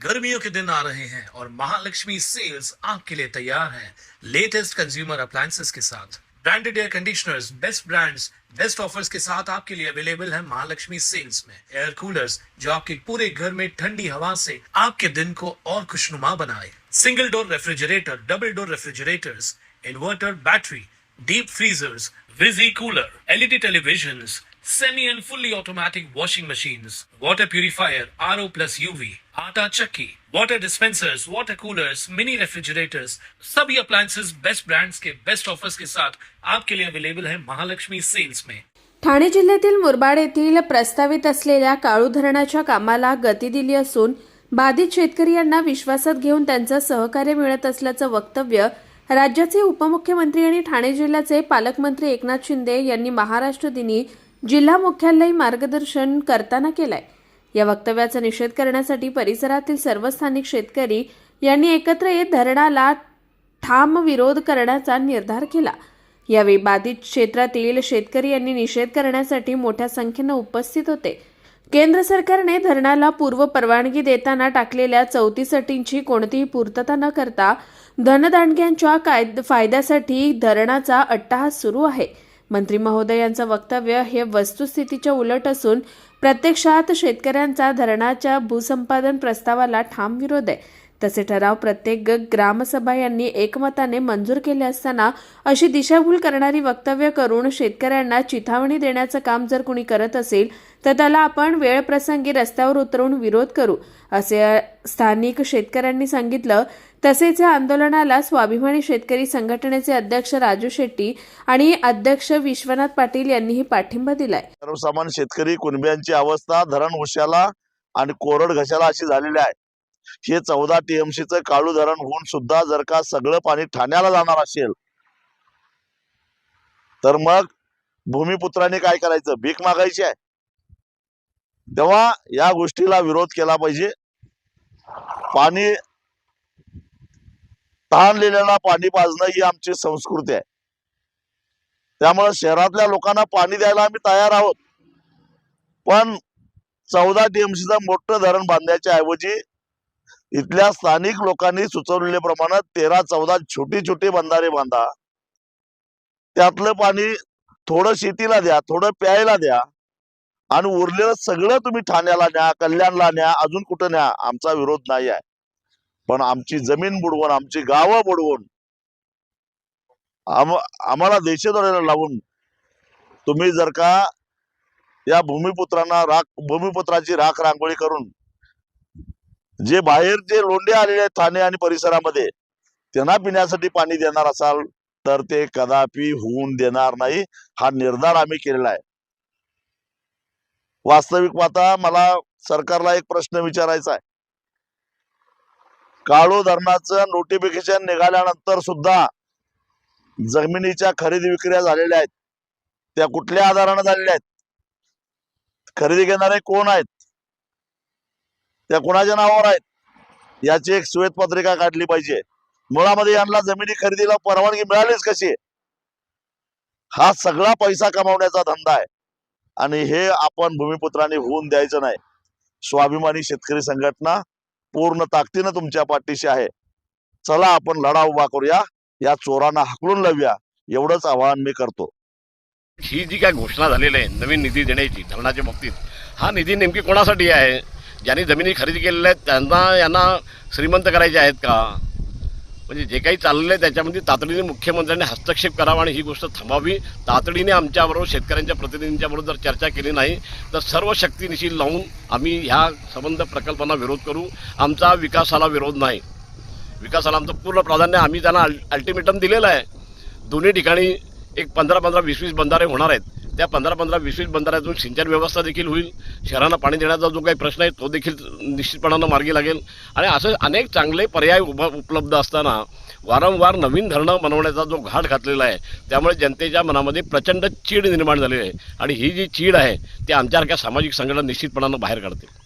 गर्मियों के दिन आ रहे हैं और महालक्ष्मी सेल्स आपके लिए तैयार है लेटेस्ट कंज्यूमर अप्लायंसेस के साथ। Branded air conditioners, best brands, best offers के साथ आपके लिए अवेलेबल है महालक्ष्मी सेल्स में। एयर कूलर्स जो आपके पूरे घर में ठंडी हवा से आपके दिन को और खुशनुमा बनाए। Single door refrigerator, double door refrigerators, inverter battery, deep freezers, visi cooler, LED televisions, semi and fully automatic washing machines, water purifier, RO plus UV, आटा चक्की, water dispensers, water coolers, mini refrigerators, सभी appliances best brands के best offers के साथ आपके लिए available है Mahalakshmi sales में। ठाणे जिल्ह्यातील मुरबाड येथील प्रस्तावित असलेल्या काळू धरणाच्या कामाला गती दिली असून बाधित शेतकरी यांना विश्वासात घेऊन त्यांचं सहकार्य मिळत असल्याचं वक्तव्य राज्याचे उपमुख्यमंत्री आणि ठाणे जिल्ह्याचे पालकमंत्री एकनाथ शिंदे यांनी महाराष्ट्र दिनी जिल्हा मुख्यालयी मार्गदर्शन करताना केलाय। या वक्तव्याचा निषेध करण्यासाठी परिसरातील सर्व स्थानिक शेतकरी यांनी एकत्र येत धरणाला ठाम विरोध करण्याचा निर्धार केला। यावेळी बाधित क्षेत्रातील शेतकरी यांनी निषेध करण्यासाठी मोठ्या संख्येने उपस्थित होते। केंद्र सरकारने धरणाला पूर्व परवानगी देताना टाकलेल्या 34 अटींची कोणतीही पूर्तता न करता धनदांडग्यांच्या फायद्यासाठी धरणाचा अट्टहास सुरू आहे। मंत्री महोदयांचं वक्तव्य हे वस्तुस्थितीच्या उलट असून प्रत्यक्षात शेतकऱ्यांचा धरणाच्या भूसंपादन प्रस्तावाला ठाम विरोध आहे। तसे ठराव प्रत्येक ग्रामसभा यांनी एकमताने मंजूर केले असताना अशी दिशाभूल करणारी वक्तव्य करून शेतकऱ्यांना चिथावणी देण्याचं काम जर कुणी करत असेल तर त्याला आपण वेळप्रसंगी रस्त्यावर उतरवून विरोध करू, असे स्थानिक शेतकऱ्यांनी सांगितलं। तसेच या आंदोलनाला स्वाभिमानी शेतकरी संघटनेचे अध्यक्ष राजू शेट्टी आणि अध्यक्ष विश्वनाथ पाटील यांनीही पाठिंबा दिलाय। सर्वसामान्य शेतकरी कुणब्यांची अवस्था धरण उशाला आणि कोरड घशाला अशी झालेली आहे। हे 14 टीएमसीचं काळू धरण होऊन सुद्धा जर का सगळं पाणी ठाण्याला जाणार असेल तर मग भूमिपुत्रांनी काय करायचं? भीक मागायची आहे। तेव्हा या गोष्टीला विरोध केला पाहिजे। पाणी तहानलेल्याला पाणी पाजणं ही आमची संस्कृती आहे। त्यामुळे शहरातल्या लोकांना पाणी द्यायला आम्ही तयार आहोत, पण 14 टीएमसीचं मोठं धरण बांधण्याच्या ऐवजी इथल्या स्थानिक लोकांनी सुचवलेल्याप्रमाणे 13-14 छोटी छोटी बंधारे बांधा। त्यातलं पाणी थोडं शेतीला द्या, थोडं प्यायला द्या आणि उरलेलं सगळं तुम्ही ठाण्याला न्या, कल्याणला न्या, अजून कुठं न्या। आमचा विरोध नाही आहे, पण आमची जमीन बुडवून, आमची गावं बुडवून, आम्हाला देशद्रोहाला लावून तुम्ही जर का या भूमिपुत्राची राख रांगोळी करून जे बाहेर जे लोंढे आलेले आहेत ठाणे आणि परिसरामध्ये त्यांना पिण्यासाठी पाणी देणार असाल तर ते कदापि होऊन देणार नाही। हा निर्धार आम्ही केलेला आहे। वास्तविक पाहता मला सरकारला एक प्रश्न विचारायचा आहे। काळू धरणाचं नोटिफिकेशन निघाल्यानंतर सुद्धा जमिनीच्या खरेदी विक्री झालेल्या आहेत, त्या कुठल्या आधाराने झालेल्या आहेत? खरेदी घेणारे कोण आहेत? त्या कोणाच्या नावावर आहेत? याची एक श्वेतपत्रिका काढली पाहिजे। मुळामध्ये यांना जमिनी खरेदीला परवानगी मिळालीच कशी? हा सगळा पैसा कमावण्याचा धंदा आहे आणि हे आपण भूमिपुत्रांनी होऊन द्यायचं नाही। स्वाभिमानी शेतकरी संघटना पूर्ण ताकदीने तुमच्या पाठीशी आहे। चला आपण लढा उभा करूया, या चोरांना हाकलून लावूया, एवढंच आवाहन मी करतो। ही जी काय घोषणा झालेली आहे नवीन निधी देण्याची धरणाच्या बाबतीत, हा निधी नेमकी कोणासाठी आहे? ज्यांनी जमिनी खरेदी केलेल्या आहेत यांना श्रीमंत करायचे आहेत का? म्हणजे जे काही चाललेलं आहे त्याच्यामध्ये तातडीने मुख्यमंत्र्यांनी हस्तक्षेप करावा आणि ही गोष्ट थांबावी। तातडीने आमच्याबरोबर शेतकऱ्यांच्या प्रतिनिधींच्या बरोबर जर चर्चा केली नाही तर सर्व शक्तीनिशी लावून आम्ही ह्या संबंध प्रकल्पांना विरोध करू। आमचा विकासाला विरोध नाही, विकासाला आमचं पूर्ण प्राधान्य। आम्ही त्यांना अल्टिमेटम दिलेलं आहे। दोन्ही ठिकाणी एक 15-15, 20-20 बंधारे होणार आहेत। त्या 15-15, 20-20 बंधाऱ्यातून सिंचन व्यवस्था देखील होईल। शहरांना पाणी देण्याचा जो काही प्रश्न आहे तो देखील निश्चितपणानं मार्गी लागेल आणि असं अनेक चांगले पर्याय उपलब्ध असताना वारंवार नवीन धरणं बनवण्याचा जो घाट घातलेला आहे त्यामुळे जनतेच्या मनामध्ये प्रचंड चीड निर्माण झालेली आहे आणि ही जी चीड आहे ती आमच्यासारख्या सामाजिक संघटना निश्चितपणानं बाहेर काढते।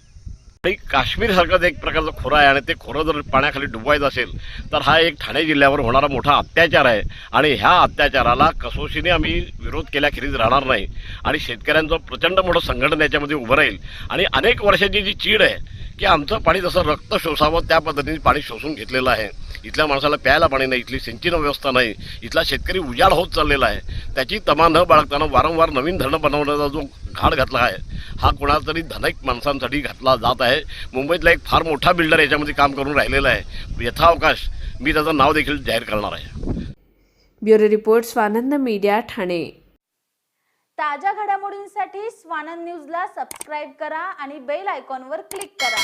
काश्मीर सारखं एक प्रकारचं खोरं आहे आणि ते खोरं जर पाण्याखाली डुबवायचं असेल तर हा एक ठाणे जिल्ह्यावर होणारा मोठा अत्याचार आहे आणि ह्या अत्याचाराला कसोशीने आम्ही विरोध केल्याखेरीज राहणार नाही आणि शेतकऱ्यांचं प्रचंड मोठं संघटन याच्यामध्ये उभं राहील आणि अनेक वर्षाची जी चीड आहे की आमचं पाणी जसं रक्त शोषावं त्या पद्धतीने पाणी शोषून घेतलेलं आहे. इथल्या माणसाला प्यायला पाणी नाही, इथली सिंचन व्यवस्था नाही, इथला शेतकरी उजाड होत चाललेला आहे. त्याची तमा न बाळगताना वारंवार नवीन धरणं बनवण्याचा जो घाट घातला आहे हा कोणाला तरी धनिक माणसांसाठी घातला जात आहे. मुंबईतला एक फार मोठा बिल्डर याच्यामध्ये काम करून राहिलेला आहे. यथावकाश मी त्याचं नाव देखील जाहीर करणार आहे. Bureau report Swanand media Thane. ताज्या घडामोडींसाठी स्वानंद न्यूजला सबस्क्राईब करा आणि बेल आयकॉनवर क्लिक करा.